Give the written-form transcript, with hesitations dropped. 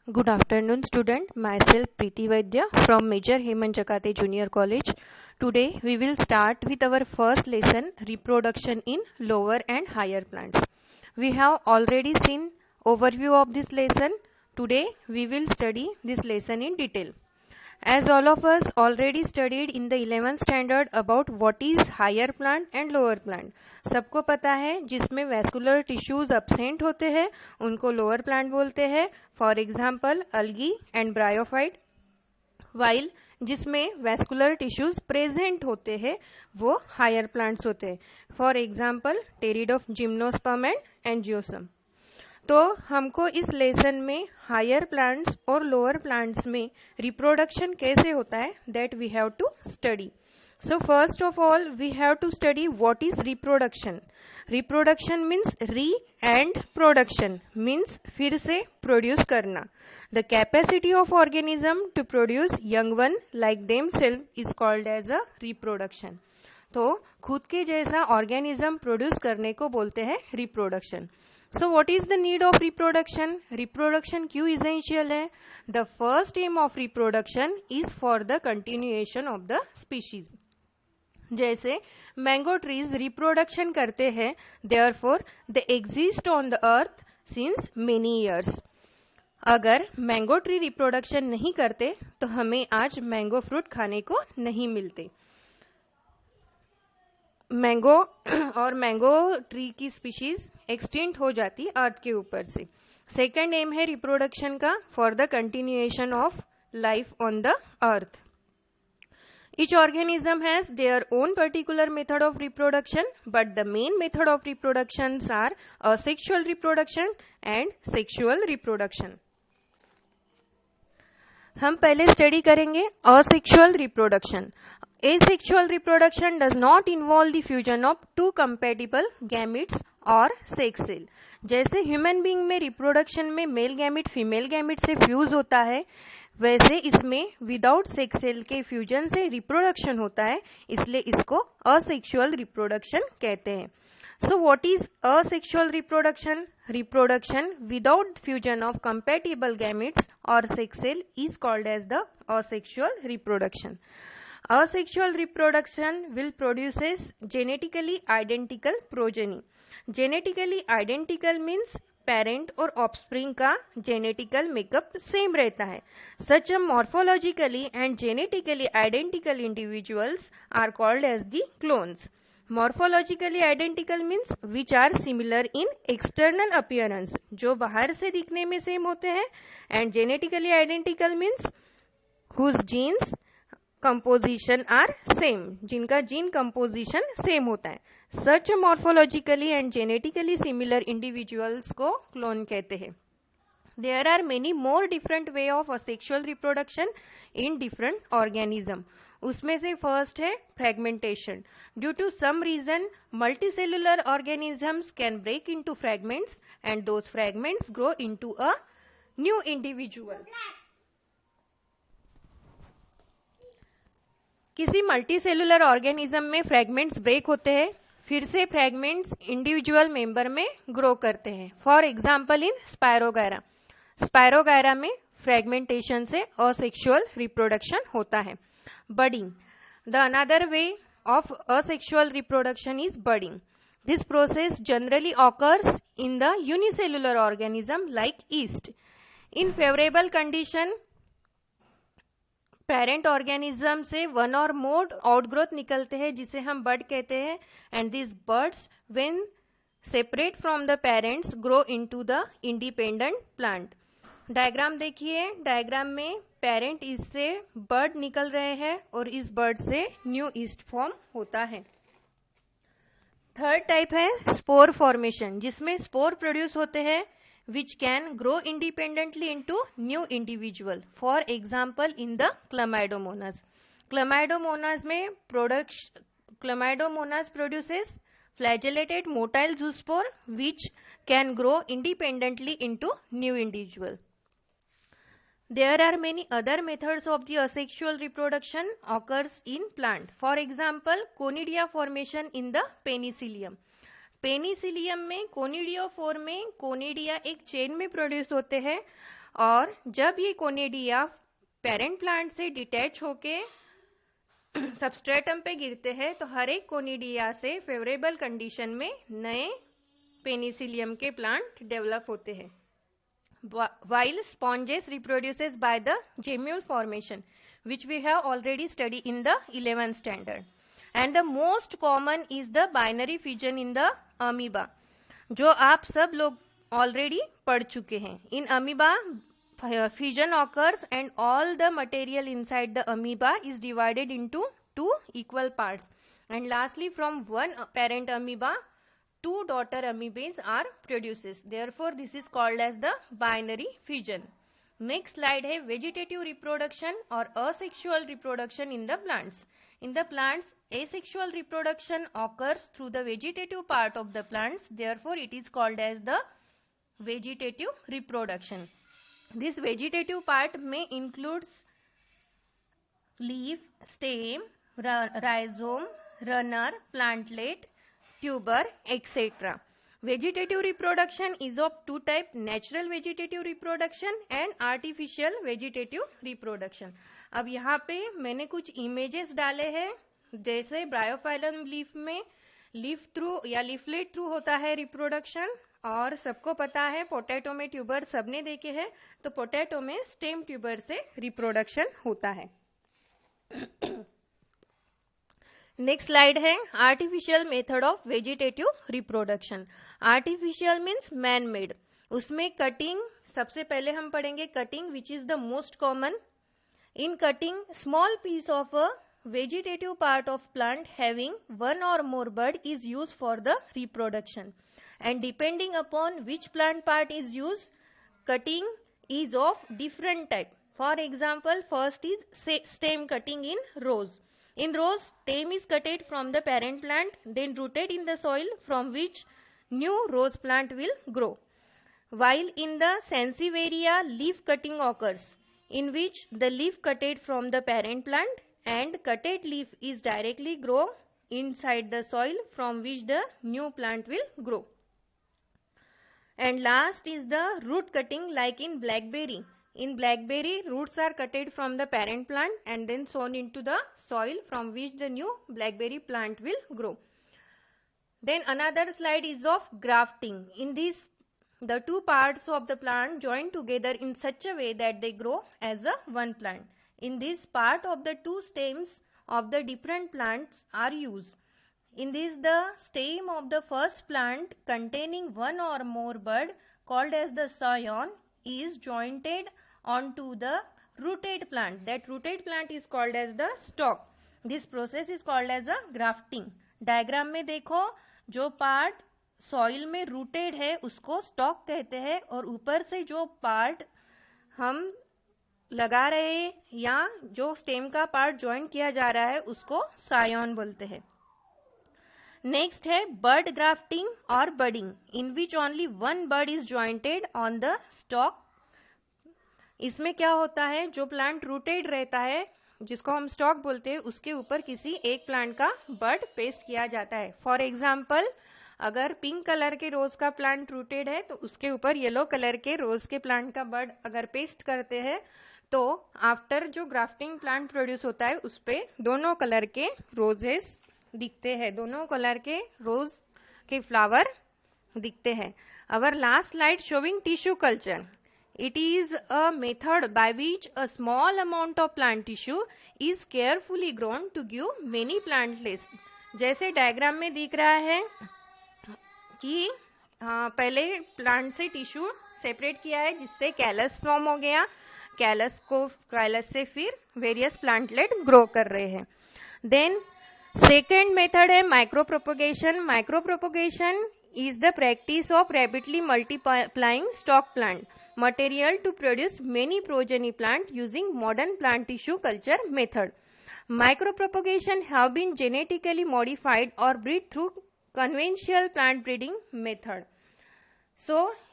Good afternoon, student. Myself Preeti Vaidya from Major Hemant Jakate Junior College. Today we will start with our first lesson, reproduction in lower and higher plants. We have already seen overview of this lesson. Today we will study this lesson in detail. As all of us already studied in the 11th standard about what is higher plant and lower plant. सबको पता है जिसमें vascular tissues absent होते हैं उनको lower plant बोलते हैं. For example algae and bryophyte. While जिसमें वैस्कुलर टिश्यूज प्रेजेंट होते हैं वो हायर प्लांट्स होते हैं. For example pteridophyte of gymnosperm and angiosperm. तो हमको इस लेसन में हायर प्लांट्स और लोअर प्लांट्स में रिप्रोडक्शन कैसे होता है that we have to study. So first of all we have to study what is reproduction. Reproduction means re and production means फिर से प्रोड्यूस करना. The capacity of organism to produce young one like them self is called as a reproduction. तो खुद के जैसा organism produce करने को बोलते हैं reproduction. So what is the need of reproduction? Reproduction क्यों essential है? The first aim of reproduction is for the continuation of the species. जैसे मैंगो ट्रीज रिप्रोडक्शन करते हैं, therefore they exist on the earth since many years. अगर mango tree reproduction नहीं करते तो हमें आज मैंगो फ्रूट खाने को नहीं मिलते. मैंगो और मैंगो ट्री की स्पीशीज एक्सटिंक्ट हो जाती अर्थ के ऊपर से. सेकेंड एम है रिप्रोडक्शन का for the continuation of life on the earth. Each organism has their own particular method of reproduction, but the main method of reproductions are asexual reproduction and sexual reproduction. हम पहले study करेंगे asexual reproduction. Asexual reproduction does not involve the fusion of two compatible gametes or sex cell. जैसे human being में reproduction में male gamete female gamete से fuse होता है, वैसे इसमें विदाउट सेक्स सेल के फ्यूजन से रिप्रोडक्शन होता है, इसलिए इसको असेक्सुअल रिप्रोडक्शन कहते हैं. So what is asexual reproduction? Reproduction without fusion of compatible gametes or sex cell is called as the asexual reproduction. Asexual reproduction will produces genetically identical progeny. Genetically identical means parent और offspring का genetical makeup same रहता है. Such a morphologically and genetically identical individuals are called as the clones. Morphologically identical means which are similar in external appearance, जो बाहर से दिखने में same होते हैं, and genetically identical means whose genes composition are same, जिनका gene composition same होता है. Such morphologically and genetically similar individuals को क्लोन कहते हैं. There are many more different way of asexual reproduction in different organism. उसमें से first है fragmentation. Due to some reason multicellular organisms can break into fragments and those fragments grow into a new individual. किसी multicellular organism में fragments break होते हैं, फिर से fragments individual member में ग्रो करते हैं. For example in Spirogyra. Spirogyra में फ्रेगमेंटेशन से असेक्सुअल रिप्रोडक्शन होता है. Budding. The another way of asexual reproduction is budding. This process generally occurs in the unicellular organism like yeast. In favorable condition, parent organism से one or more outgrowth निकलते हैं जिसे हम bud कहते हैं, and these buds when separate from the parents grow into the independent plant. Diagram देखिए. Diagram में parent east से बर्ड निकल रहे हैं और इस बर्ड से न्यू ईस्ट फॉर्म होता है. थर्ड टाइप है स्पोर फॉर्मेशन, जिसमें स्पोर प्रोड्यूस होते हैं which can grow independently into new individual. For example in the Chlamydomonas. Chlamydomonas में Chlamydomonas produces flagellated motile zoospore which can grow independently into new individual. There are many other methods of the asexual reproduction occurs in plant. For example, conidia formation in the penicillium. Penicillium में conidiophore में conidia एक chain में produce होते हैं और जब ये conidia parent plant से डिटैच होके सबस्ट्रेटम पे गिरते हैं तो हर एक कोनिडिया से फेवरेबल कंडीशन में नए पेनिसिलियम के प्लांट डेवलप होते हैं. While sponges reproduces by the gemule formation, which we have already studied in the 11th standard. And the most common is the binary fission in the amoeba, जो आप सब लोग already पढ़ चुके हैं. In amoeba, fission occurs and all the material inside the amoeba is divided into two equal parts. And lastly, from one parent amoeba, two daughter amoebas are produces. Therefore, this is called as the binary fission. Next slide है vegetative reproduction or asexual reproduction in the plants. In the plants, asexual reproduction occurs through the vegetative part of the plants. Therefore, it is called as the vegetative reproduction. This vegetative part may includes leaf, stem, rhizome, runner, plantlet, tuber, etc. Vegetative reproduction is of two types, natural vegetative reproduction and artificial vegetative reproduction. अब यहाँ पे मैंने कुछ images डाले हैं, जैसे Bryophyllum leaf में leaf through या लीफलेट थ्रू होता है रिप्रोडक्शन, और सबको पता है पोटैटो में ट्यूबर सबने देखे हैं, तो पोटैटो में स्टेम ट्यूबर से रिप्रोडक्शन होता है. नेक्स्ट स्लाइड है artificial method of vegetative reproduction. Artificial means man made. उसमें कटिंग सबसे पहले हम पढ़ेंगे, cutting which is the most common. In cutting small piece of a vegetative part of plant having one or more bud is used for the reproduction, and depending upon which plant part is used, cutting is of different type. For example, first is stem cutting in rows. In rows, stem is cutted from the parent plant, then rooted in the soil from which new rose plant will grow. While in the Sansevieria, leaf cutting occurs, in which the leaf cutted from the parent plant and cutted leaf is directly grow inside the soil from which the new plant will grow. And last is the root cutting, like in blackberry. In blackberry, roots are cutted from the parent plant and then sown into the soil from which the new blackberry plant will grow. Then another slide is of grafting. In this, the two parts of the plant join together in such a way that they grow as a one plant. In this, part of the two stems of the different plants are used. In this, the stem of the first plant containing one or more bud, called as the scion, is jointed onto the rooted plant. That rooted plant is called as the stalk. This process is called as a grafting. Diagram में देखो, जो part soil में rooted है उसको stalk कहते हैं, और ऊपर से जो part हम लगा रहे हैं या जो स्टेम का पार्ट ज्वाइन किया जा रहा है उसको सायोन बोलते हैं. नेक्स्ट है बर्ड ग्राफ्टिंग और budding, in which only one bird is jointed on the stock. इसमें क्या होता है, जो प्लांट रूटेड रहता है जिसको हम स्टॉक बोलते हैं, उसके ऊपर किसी एक प्लांट का बर्ड पेस्ट किया जाता है. फॉर एग्जाम्पल, अगर पिंक कलर के रोज का प्लांट रूटेड है तो उसके ऊपर येलो कलर के रोज के प्लांट का बर्ड अगर पेस्ट करते हैं तो आफ्टर जो ग्राफ्टिंग प्लांट प्रोड्यूस होता है उस पे दोनों कलर के रोजेस दिखते हैं, दोनों कलर के रोज के फ्लावर दिखते हैं. Our last slide showing tissue culture. It is a method by which a small amount of plant tissue is carefully grown to give many plantlets. जैसे डायग्राम में दिख रहा है कि पहले प्लांट से टिश्यू सेपरेट किया है जिससे कैलस फॉर्म हो गया. कैलस से फिर वेरियस प्लांटलेट ग्रो कर रहे हैं. देन सेकेंड मेथड है micro propagation. Micro propagation is the practice of rapidly multiplying stock plant material to produce many progeny plant using modern plant tissue culture method. Micro propagation have been genetically modified or bred through conventional plant breeding method. So